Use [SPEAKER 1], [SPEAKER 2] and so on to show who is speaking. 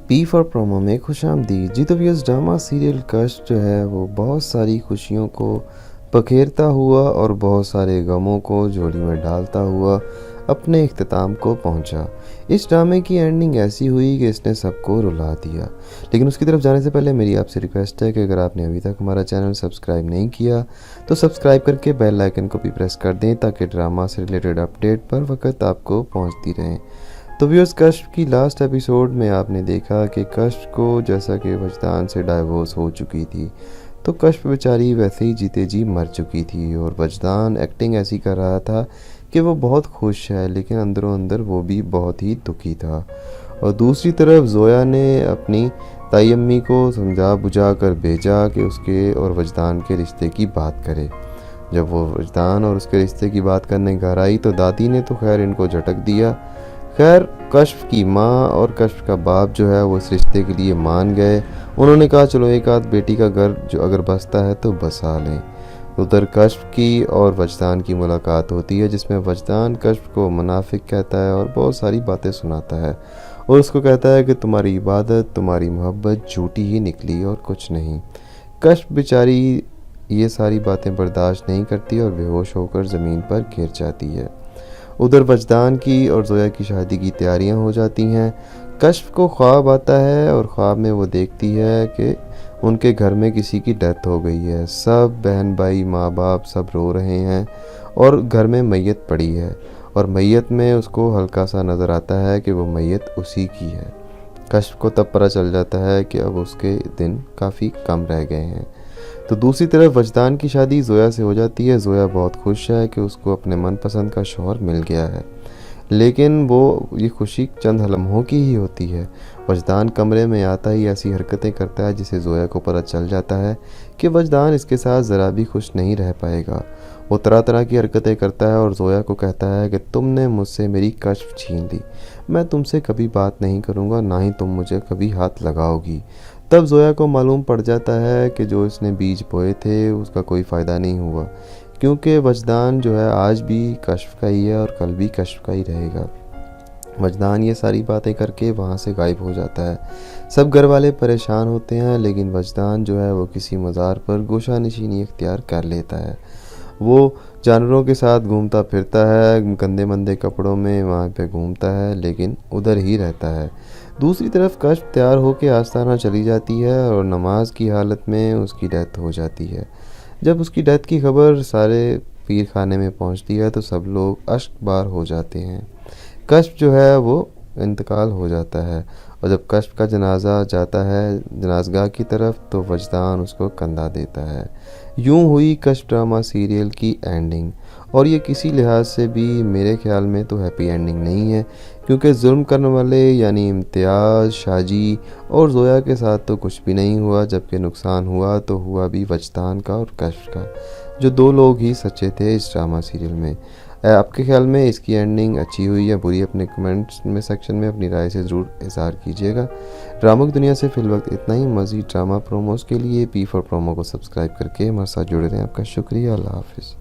[SPEAKER 1] P for promo में खुशामदीद। जी तो viewers, drama serial कष्ट जो है वो बहुत सारी खुशियों को पखेरता हुआ और बहुत सारे गमों को झोली में डालता हुआ अपने इख्तिताम को पहुंचा। इस ड्रामे की एंडिंग ऐसी हुई कि इसने सबको रुला दिया। लेकिन उसकी तरफ जाने से पहले मेरी आपसे रिक्वेस्ट है कि अगर आपने अभी तक हमारा चैनल सब्सक्राइब नहीं किया तो सब्सक्राइब करके बेल आइकन को भी प्रेस कर दें ताकि ड्रामा से रिलेटेड अपडेट पर वक्त आपको पहुंचती रहें। तो व्यूअर्स, कष्ट की लास्ट एपिसोड में आपने देखा कि कष्ट को जैसा कि वजदान से डाइवोर्स हो चुकी थी तो कष्ट बेचारी वैसे ही जीते जी मर चुकी थी और वजदान एक्टिंग ऐसी कर रहा था कि वो बहुत खुश है, लेकिन अंदरों अंदर वो भी बहुत ही दुखी था। और दूसरी तरफ जोया ने अपनी ताई अम्मी को समझा बुझा कर भेजा कि उसके और वजदान के रिश्ते की बात करे। जब वो वजदान और उसके रिश्ते की बात करने घर आई तो दादी ने तो खैर इनको झटक दिया। खैर, कश्फ की माँ और कश्फ का बाप जो है वो इस रिश्ते के लिए मान गए। उन्होंने कहा चलो एक आध बेटी का घर जो अगर बसता है तो बसा लें। उधर कश्फ की और वजदान की मुलाकात होती है जिसमें वजदान कश्फ को मुनाफिक कहता है और बहुत सारी बातें सुनाता है और उसको कहता है कि तुम्हारी इबादत तुम्हारी मोहब्बत झूठी ही निकली और कुछ नहीं। कश्फ बेचारी ये सारी बातें बर्दाश्त नहीं करती और बेहोश होकर ज़मीन पर गिर जाती है। उधर वजदान की और जोया की शादी की तैयारियां हो जाती हैं। कश्फ को ख्वाब आता है और ख्वाब में वो देखती है कि उनके घर में किसी की डेथ हो गई है। सब बहन भाई माँ बाप सब रो रहे हैं और घर में मैयत पड़ी है और मैयत में उसको हल्का सा नज़र आता है कि वो मैयत उसी की है। कश्फ को तब पता चल जाता है कि अब उसके दिन काफ़ी कम रह गए हैं। तो दूसरी तरफ वजदान की शादी जोया से हो जाती है। जोया बहुत खुश है कि उसको अपने मनपसंद का शौहर मिल गया है, लेकिन वो ये खुशी चंद लम्हों की ही होती है। वजदान कमरे में आता ही ऐसी हरकतें करता है जिसे जोया को पता चल जाता है कि वजदान इसके साथ ज़रा भी खुश नहीं रह पाएगा। वो तरह तरह की हरकतें करता है और जोया को कहता है कि तुमने मुझसे मेरी कश्फ छीन ली, मैं तुमसे कभी बात नहीं करूँगा, ना ही तुम मुझे कभी हाथ लगाओगी। तब जोया को मालूम पड़ जाता है कि जो इसने बीज बोए थे उसका कोई फ़ायदा नहीं हुआ, क्योंकि वजदान जो है आज भी कश्फ का ही है और कल भी कश्फ का ही रहेगा। वजदान ये सारी बातें करके वहाँ से गायब हो जाता है। सब घर वाले परेशान होते हैं, लेकिन वजदान जो है वो किसी मज़ार पर गोशा नशीनी इख्तियार कर लेता है। वो जानवरों के साथ घूमता फिरता है, गंदे मंदे कपड़ों में वहाँ पे घूमता है, लेकिन उधर ही रहता है। दूसरी तरफ कश्फ तैयार होकर आस्ताना चली जाती है और नमाज की हालत में उसकी डेथ हो जाती है। जब उसकी डेथ की खबर सारे पीर खाने में पहुँचती है तो सब लोग अश्कबार हो जाते हैं। कश्फ जो है वो इंतकाल हो जाता है और जब कश्फ का जनाजा जाता है जनाजगाह की तरफ तो वजदान उसको कंधा देता है। यूं हुई कश्फ ड्रामा सीरियल की एंडिंग, और ये किसी लिहाज से भी मेरे ख्याल में तो हैप्पी एंडिंग नहीं है, क्योंकि जुल्म करने वाले यानी इम्तियाज़, शाजी और जोया के साथ तो कुछ भी नहीं हुआ, जबकि नुकसान हुआ तो हुआ भी वजदान का और कश्फ का, जो दो लोग ही सच्चे थे इस ड्रामा सीरियल में। आपके ख्याल में इसकी एंडिंग अच्छी हुई या बुरी? अपने कमेंट्स में सेक्शन में अपनी राय से ज़रूर इज़हार कीजिएगा। ड्रामा की दुनिया से फ़िलवक्त इतना ही। मज़ीद ड्रामा प्रोमोज़ के लिए पी फॉर प्रोमो को सब्सक्राइब करके हमारे साथ जुड़े रहें। आपका शुक्रिया। अल्लाह हाफ़िज़।